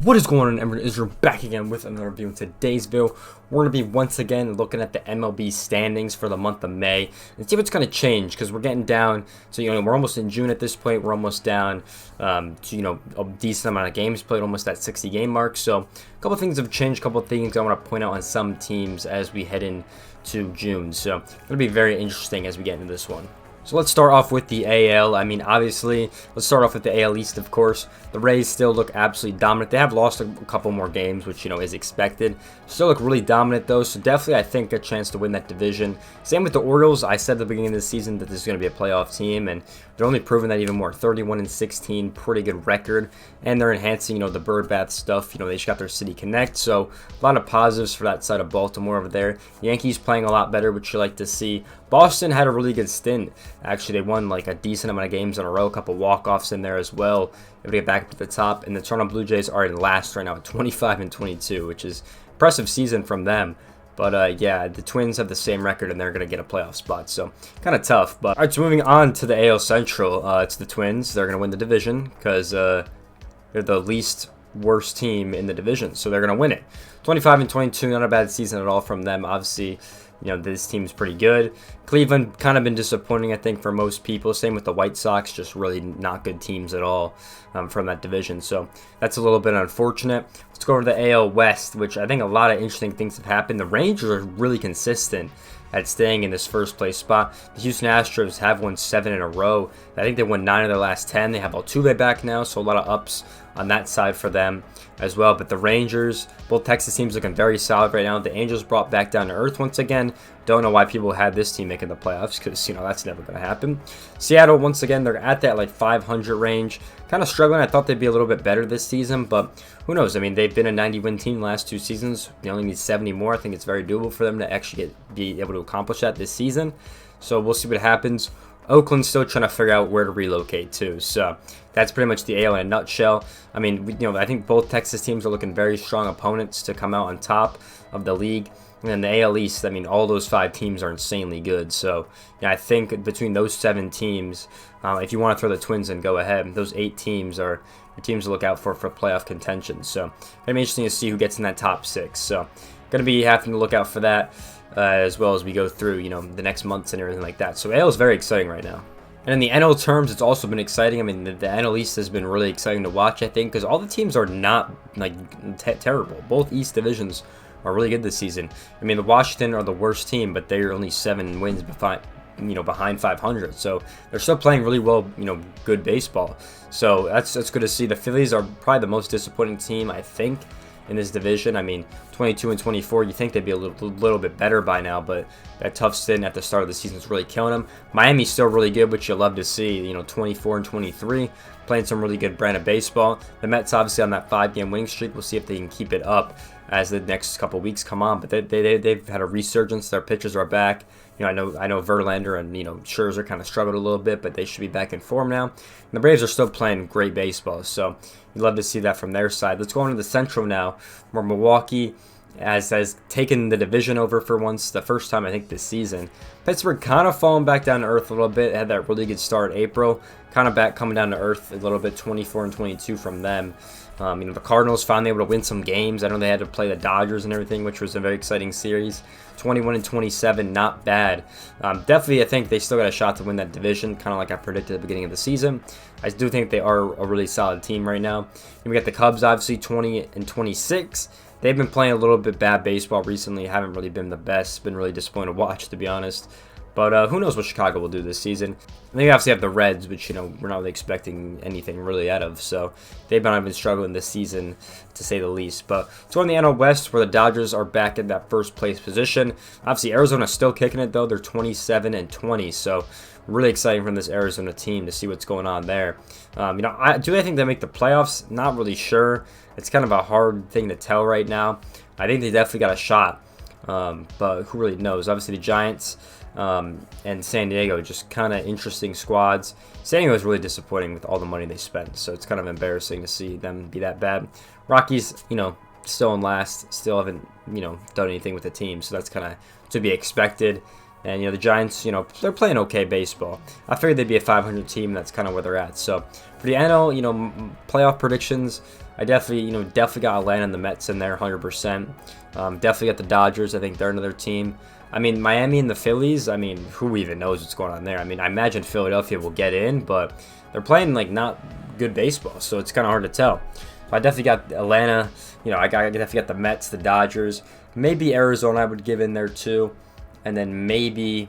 What is going on, everyone? Israel back again with another review. In today's video, we're going to be once again looking at the MLB standings for the month of May and see what's going to change, because we're getting down to, we're almost in June at this point. We're almost down to, a decent amount of games played, almost that 60 game mark. So a couple things have changed, a couple things I want to point out on some teams as we head into June. So it'll be very interesting as we get into this one. So let's start off with the AL. Obviously, let's start off with the AL East, of course. The Rays still look absolutely dominant. They have lost a couple more games, which, is expected. Still look really dominant, though, so definitely, I think, a chance to win that division. Same with the Orioles. I said at the beginning of the season that this is going to be a playoff team, and they're only proving that even more. 31-16, pretty good record, and they're enhancing, the bird bath stuff. They just got their City Connect, so a lot of positives for that side of Baltimore over there. Yankees playing a lot better, which you like to see. Boston had a really good stint. Actually, they won like a decent amount of games in a row, a couple walk-offs in there as well. Able to get back up to the top, and the Toronto Blue Jays are in last right now at 25-22, which is impressive season from them. But yeah, the Twins have the same record, and they're going to get a playoff spot, so kind of tough. But all right, so moving on to the AL Central, it's the Twins. They're going to win the division because they're the least worst team in the division, so they're going to win it. 25-22, not a bad season at all from them. Obviously, this team's pretty good. Cleveland kind of been disappointing, I think, for most people. Same with the White Sox, just really not good teams at all from that division. So that's a little bit unfortunate. Let's go over to the AL West, which I think a lot of interesting things have happened. The Rangers are really consistent at staying in this first place spot. The Houston Astros have won 7 in a row. I think they won 9 of their last 10. They have Altuve back now, so a lot of ups on that side for them as well. But the Rangers, both Texas teams looking very solid right now. The Angels brought back down to earth once again. Don't know why people had this team making the playoffs, because that's never going to happen. Seattle, once again, they're at that like 500 range, kind of struggling. I thought they'd be a little bit better this season, but who knows? They've been a 90-win team last 2 seasons. They only need 70 more. I think it's very doable for them to actually be able to accomplish that this season. So we'll see what happens. Oakland's still trying to figure out where to relocate to. So that's pretty much the AL in a nutshell. I think both Texas teams are looking very strong opponents to come out on top of the league. And then the AL East, all those 5 teams are insanely good. So I think between those 7 teams, if you want to throw the Twins in, go ahead. Those 8 teams are the teams to look out for playoff contention. So it'll be interesting to see who gets in that top 6. So going to be having to look out for that as well as we go through, the next months and everything like that. So AL is very exciting right now. And in the NL terms, it's also been exciting. The NL East has been really exciting to watch, I think, because all the teams are not terrible. Both East divisions are really good this season. The Washington are the worst team, but they're only 7 wins behind 500. So they're still playing really well, good baseball. So that's good to see. The Phillies are probably the most disappointing team, I think, in this division. 22-24, you think they'd be a little bit better by now, but that tough stint at the start of the season is really killing them. Miami's still really good, which you love to see. 24-23, playing some really good brand of baseball. The Mets obviously on that 5-game winning streak. We'll see if they can keep it up as the next couple weeks come on. But they've had a resurgence. Their pitchers are back. I know Verlander and Scherzer kind of struggled a little bit, but they should be back in form now. And the Braves are still playing great baseball, so you'd love to see that from their side. Let's go into the Central now, where Milwaukee has taken the division over for once, the first time I think this season. Pittsburgh kind of falling back down to earth a little bit. Had that really good start April, kind of back coming down to earth a little bit. 24-22 from them. The Cardinals finally able to win some games. I know they had to play the Dodgers and everything, which was a very exciting series. 21-27, not bad. Definitely, I think they still got a shot to win that division, kind of like I predicted at the beginning of the season. I do think they are a really solid team right now. And we got the Cubs, obviously, 20-26. They've been playing a little bit bad baseball recently. Haven't really been the best. Been really disappointed to watch, to be honest. But who knows what Chicago will do this season. I think obviously have the Reds, which, we're not really expecting anything really out of. So they've been struggling this season, to say the least. But let's go on the NL West, where the Dodgers are back in that first place position. Obviously, Arizona's still kicking it, though. They're 27-20. So really exciting from this Arizona team to see what's going on there. Do they think they make the playoffs? Not really sure. It's kind of a hard thing to tell right now. I think they definitely got a shot. But who really knows? Obviously, the Giants and San Diego, just kind of interesting squads. San Diego is really disappointing with all the money they spent, so it's kind of embarrassing to see them be that bad. Rockies, still in last, still haven't, done anything with the team, so that's kind of to be expected. And, the Giants, they're playing okay baseball. I figured they'd be a 500 team. That's kind of where they're at. So, for the NL, playoff predictions, I definitely got Atlanta and the Mets in there 100%. Definitely got the Dodgers. I think they're another team. I mean, Miami and the Phillies, who even knows what's going on there? I imagine Philadelphia will get in, but they're playing, not good baseball, so it's kind of hard to tell. I definitely got Atlanta. I definitely got the Mets, the Dodgers. Maybe Arizona I would give in there too. And then maybe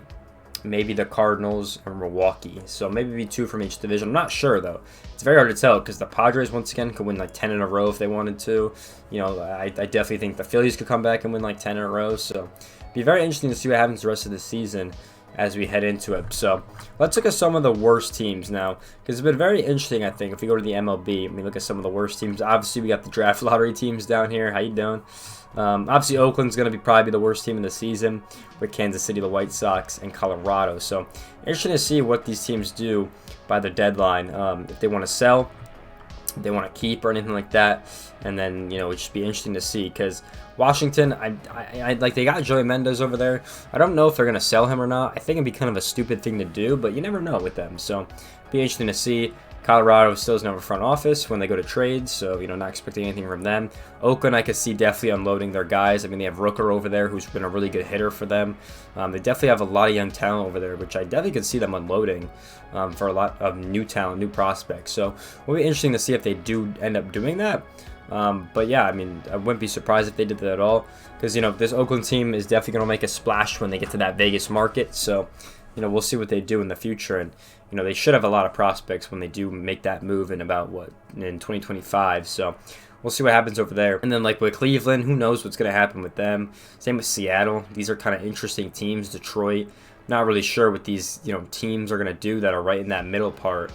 the Cardinals or Milwaukee. So maybe 2 from each division. I'm not sure, though. It's very hard to tell because the Padres, once again, could win 10 in a row if they wanted to. I definitely think the Phillies could come back and win 10 in a row. So it'd be very interesting to see what happens the rest of the season as we head into it. So let's look at some of the worst teams now, because it's been very interesting, I think. If we go to the MLB and we look at some of the worst teams, obviously we got the draft lottery teams down here. How you doing? Obviously Oakland's going to probably be the worst team in the season, with Kansas City, the White Sox, and Colorado. So interesting to see what these teams do by the deadline, if they want to sell, if they want to keep, or anything like that. And then it'd just be interesting to see, because Washington, I like, they got Joey Mendez over there. I don't know if they're going to sell him or not. I think it'd be kind of a stupid thing to do, but you never know with them. So be interesting to see. Colorado still doesn't have a front office when they go to trades, so not expecting anything from them. Oakland, I could see definitely unloading their guys. They have Rooker over there, who's been a really good hitter for them. They definitely have a lot of young talent over there, which I definitely could see them unloading for a lot of new talent, new prospects. So it'll be interesting to see if they do end up doing that. But yeah, I wouldn't be surprised if they did that at all, because this Oakland team is definitely going to make a splash when they get to that Vegas market. So we'll see what they do in the future, and they should have a lot of prospects when they do make that move in about in 2025. So we'll see what happens over there. And then with Cleveland, who knows what's going to happen with them? Same with Seattle. These are kind of interesting teams. Detroit, not really sure what these teams are going to do that are right in that middle part.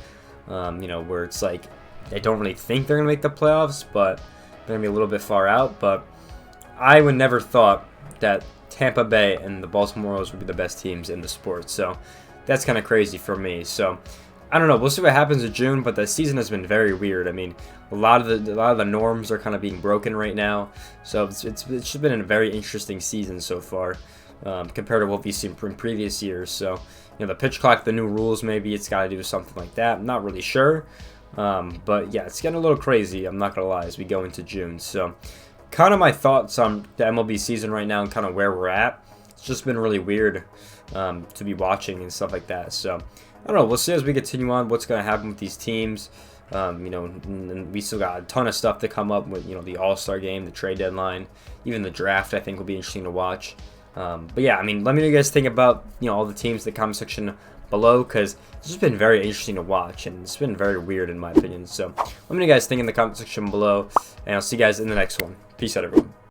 Where it's they don't really think they're going to make the playoffs, but they're going to be a little bit far out. But I would never thought that Tampa Bay and the Baltimore Orioles would be the best teams in the sport. So that's kind of crazy for me. So I don't know. We'll see what happens in June, but the season has been very weird. A lot of the norms are kind of being broken right now. So it's just been a very interesting season so far, compared to what we've seen from previous years. So the pitch clock, the new rules, maybe it's got to do something like that. I'm not really sure. But yeah, it's getting a little crazy, I'm not gonna lie, as we go into June. So kind of my thoughts on the MLB season right now and kind of where we're at. It's just been really weird to be watching and stuff like that. So I don't know, we'll see as we continue on what's going to happen with these teams. And we still got a ton of stuff to come up with, the All-Star game, the trade deadline, even the draft. I think will be interesting to watch. But yeah, let me know what you guys think about all the teams in the comment section below, because it's just been very interesting to watch, and it's been very weird in my opinion. So let me know what you guys think in the comment section below, and I'll see you guys in the next one. Peace out, everyone.